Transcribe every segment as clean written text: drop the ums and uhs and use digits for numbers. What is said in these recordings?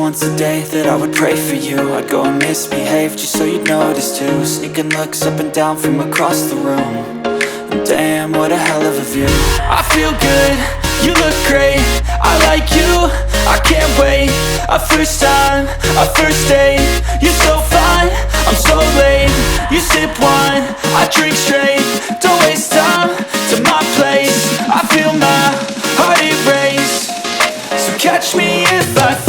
once a day that I would pray for you. I'd go and misbehave just so you'd notice too. Sneaking looks up and down from across the room. And damn, what a hell of a view. I feel good, you look great, I like you, I can't wait. A first time, a first date, you're so fine, I'm so late. You sip wine, I drink straight. Don't waste time to my place. I feel my heart erase. So catch me if I fall.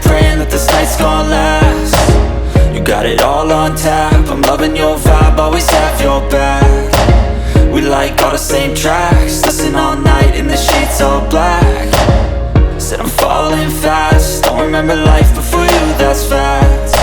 Praying that this night's gonna last. You got it all on tap, I'm loving your vibe, always have your back. We like all the same tracks, listen all night in the sheets all black. Said I'm falling fast, don't remember life before you, that's fact.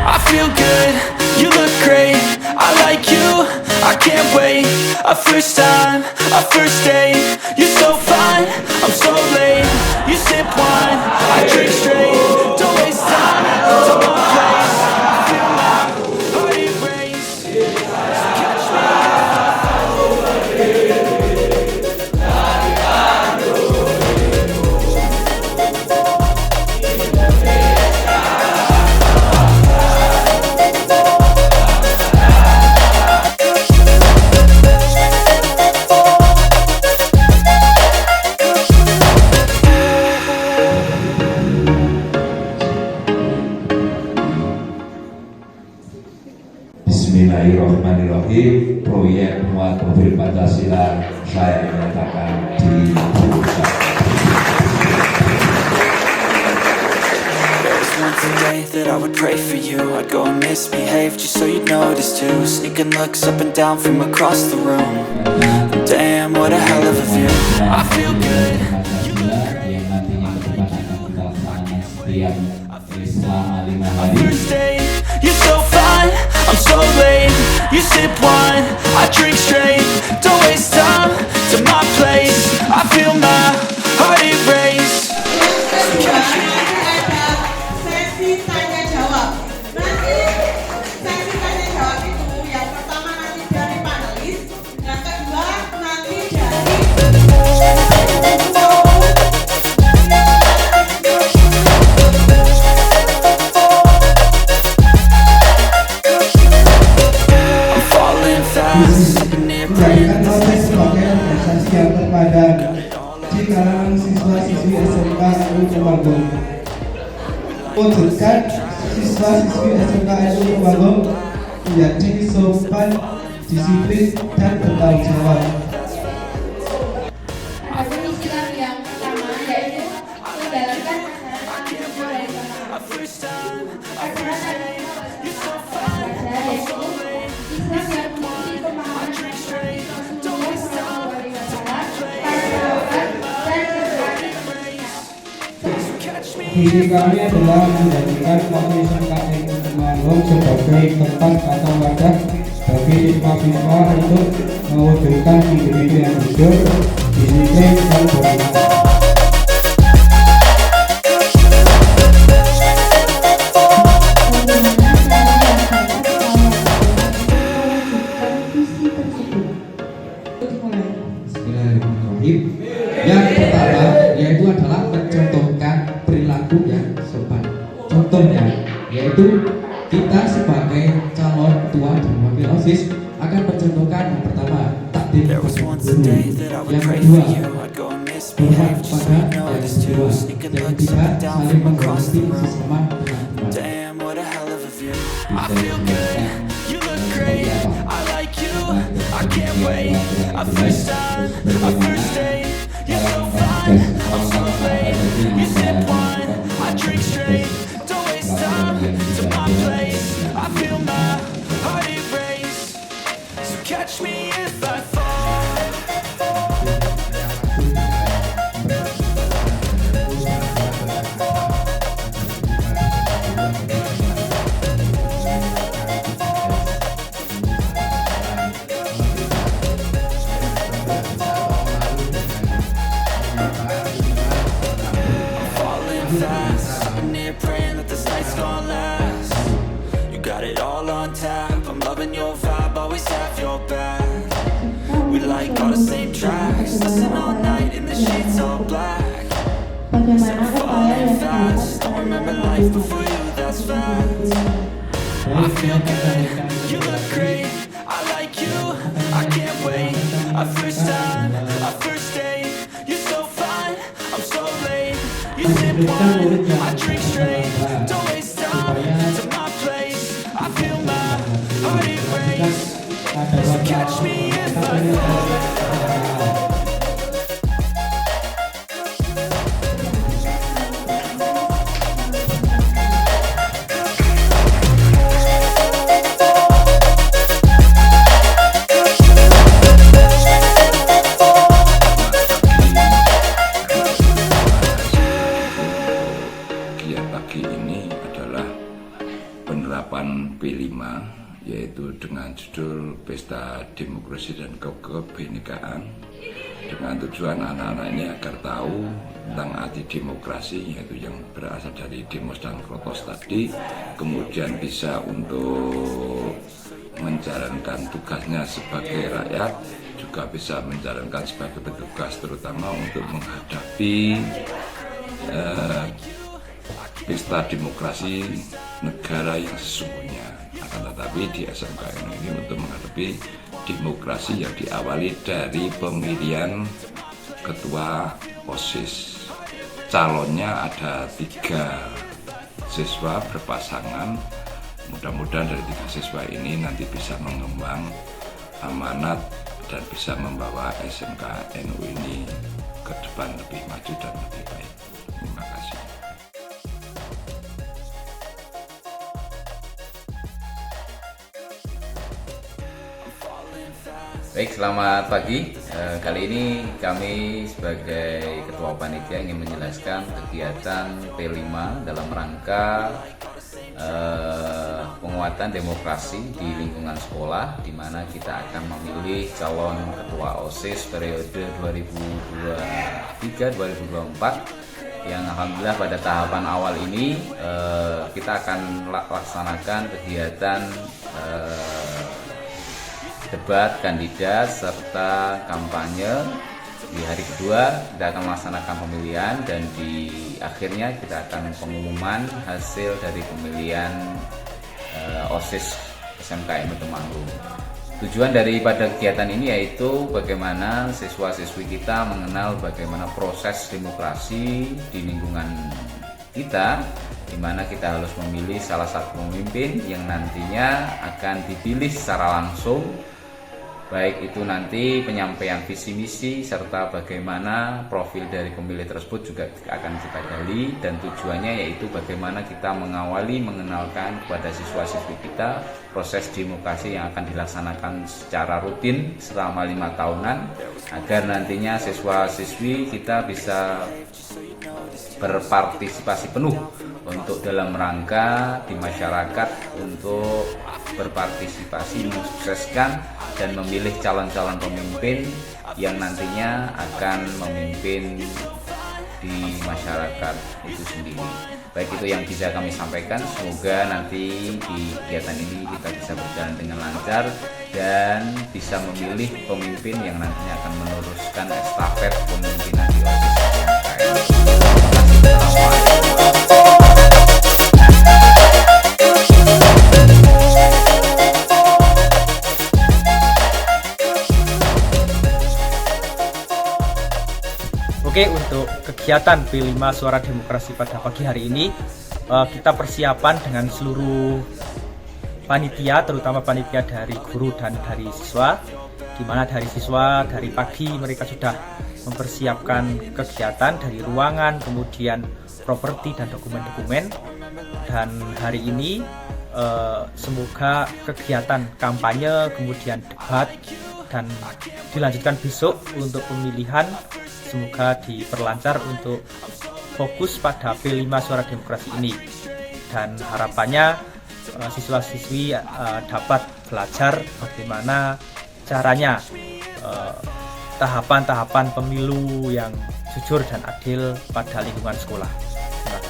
I feel good, you look great, I like you, I can't wait. A first time, a first date, you're so fine, I'm so late. You sip wine, I drink straight. Don't waste time, to my place. I feel my heart erase. So catch me. Bismillahirrahmanirrahim. Proyek muat mobil Pancasila saya menyatakan dibubarkan. There was once a day that I would pray for you. I'd go and misbehave just so you'd notice too. Sneaking looks up and down from across the room. Damn, what a hell of a view. I feel good. You look great. Selama 5 hari. First day, you're so fine, I'm so late. You sip wine, I drink straight. Don't waste time to my place. I feel my heart erase. So catch me. Sesi tanya jawab. Nanti sesi tanya jawab itu yang pertama nanti dari panelis, yang kedua nanti dari menjadikan Osis sebagai organisasi yang terpadan di kalangan siswa-siswi SMK NU Temanggung. Wujudkan siswa-siswi SMK NU Temanggung menjadi sopan, disiplin, dan bertanggung jawab. Ada istilah yang pertama yaitu menjalankan acara tradisional. Visi kami adalah menjadikan Osis Temanggung sebagai tempat atau wadah bagi siswa-siswa untuk mewujudkan individu yang jujur, disiplin, dan bermanfaat. Yang pertama yaitu adalah mencontohkan perilaku yang sopan. Contohnya yaitu kita sebagai calon ketua dan wakil OSIS akan mencontohkan yang pertama takdir kepada guru, yang kedua berhak pada yang kedua, yang ketiga saling menghormati sesama dengan Catch me if I fall. falling fast, sitting here praying that this night's gonna last. You got it all on tap, I'm loving your vibe, always have your back. We like all the same tracks, listen all night in the sheets all black. Said I'm falling fast, don't remember life before you, that's fact. I feel good, you look great, I like you, I can't wait. Our first time, our first date, you're so fine, I'm so late. You sip wine, I drink straight, don't waste time to my place. I feel my heart erase, so catch me if I fall. Penerapan P5 yaitu dengan judul Pesta Demokrasi dan Kebinekaan, dengan tujuan anak-anak ini agar tahu tentang arti demokrasi, yaitu yang berasal dari demos dan protes tadi, kemudian bisa untuk menjalankan tugasnya sebagai rakyat, juga bisa menjalankan sebagai petugas, terutama untuk menghadapi pesta demokrasi negara yang sesungguhnya. Akan tetapi di SMKN ini untuk menghadapi demokrasi yang diawali dari pemilihan ketua Osis. Calonnya ada 3 siswa berpasangan. Mudah-mudahan dari 3 siswa ini nanti bisa mengembang amanat dan bisa membawa SMKNU ini ke depan lebih maju dan lebih baik. Terima kasih. Baik, selamat pagi. Kali ini kami sebagai Ketua Panitia ingin menjelaskan kegiatan P5 dalam rangka penguatan demokrasi di lingkungan sekolah, di mana kita akan memilih calon Ketua Osis periode 2023-2024 yang alhamdulillah pada tahapan awal ini kita akan laksanakan kegiatan debat kandidat serta kampanye. Di hari kedua kita akan melaksanakan pemilihan dan di akhirnya kita akan pengumuman hasil dari pemilihan Osis SMKN Temanggung. Tujuan daripada kegiatan ini yaitu bagaimana siswa-siswi kita mengenal bagaimana proses demokrasi di lingkungan kita, di mana kita harus memilih salah satu pemimpin yang nantinya akan dipilih secara langsung, baik itu nanti penyampaian visi misi serta bagaimana profil dari pemilih tersebut juga akan kita gali, dan tujuannya yaitu bagaimana kita mengawali mengenalkan kepada siswa-siswi kita proses demokrasi yang akan dilaksanakan secara rutin selama 5 tahunan agar nantinya siswa-siswi kita bisa berpartisipasi penuh untuk dalam rangka di masyarakat untuk berpartisipasi mensukseskan dan memilih calon-calon pemimpin yang nantinya akan memimpin di masyarakat itu sendiri. Baik, itu yang bisa kami sampaikan. Semoga nanti di kegiatan ini kita bisa berjalan dengan lancar dan bisa memilih pemimpin yang nantinya akan meneruskan estafet kepemimpinan di Osis SMKN. Oke, untuk kegiatan P5 Suara Demokrasi pada pagi hari ini kita persiapan dengan seluruh panitia, terutama panitia dari guru dan dari siswa, di mana dari siswa dari pagi mereka sudah mempersiapkan kegiatan dari ruangan, kemudian properti dan dokumen-dokumen. Dan hari ini semoga kegiatan kampanye, kemudian debat, dan dilanjutkan besok untuk pemilihan semoga diperlancar untuk fokus pada P5 Suara Demokrasi ini, dan harapannya siswa-siswi dapat belajar bagaimana caranya tahapan-tahapan pemilu yang jujur dan adil pada lingkungan sekolah. Terima kasih.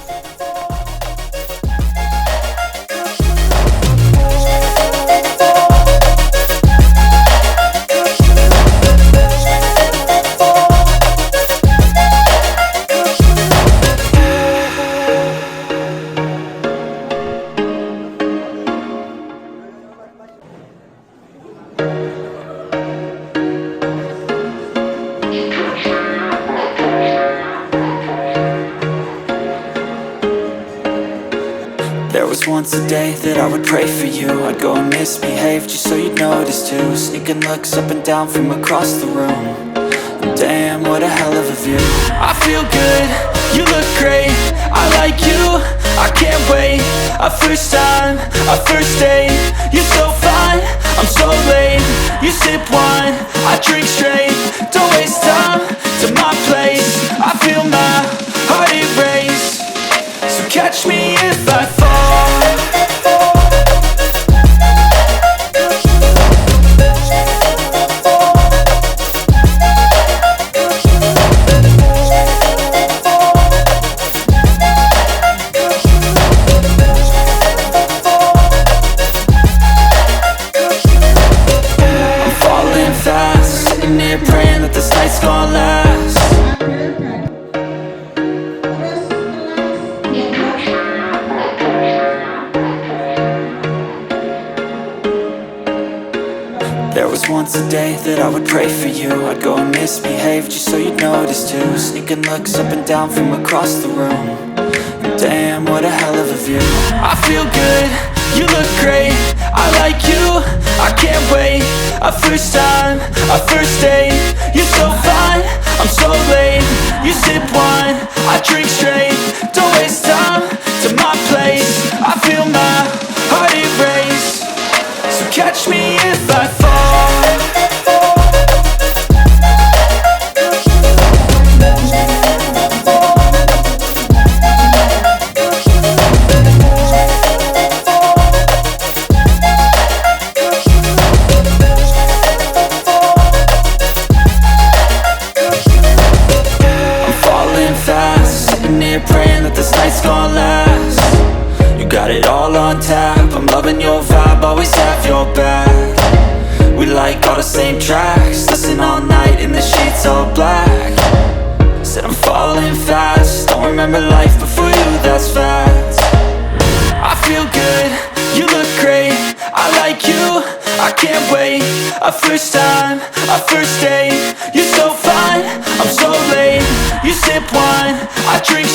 was once a day that I would pray for you. I'd go and misbehave just so you'd notice too. Sneaking looks up and down from across the room. Damn, what a hell of a view. I feel good, you look great, I like you, I can't wait. A first time, a first date, you're so fine, I'm so late. You sip wine, I drink straight, don't waste time to my place. I feel my heart erase, so catch me if I fall. Praying that this night's gonna last. There was once a day that I would pray for you. I'd go and misbehave just so you'd notice too. Sneaking looks up and down from across the room. Damn, what a hell of a view. I feel good, you look great, I like you, I can't wait. A first time, a first date, you're so fine, I'm so late. You sip wine, I drink straight, don't waste time to my place. I feel my heart erase, so catch me if I fall. Praying that this night's gonna last. You got it all on tap, I'm loving your vibe, always have your back. We like all the same tracks, listen all night in the sheets all black. Said I'm falling fast, don't remember life before you, that's facts. I feel good, you look great, I like you, I can't wait. A first time, a first date, you're so fine, I'm so late. You sip wine, I drink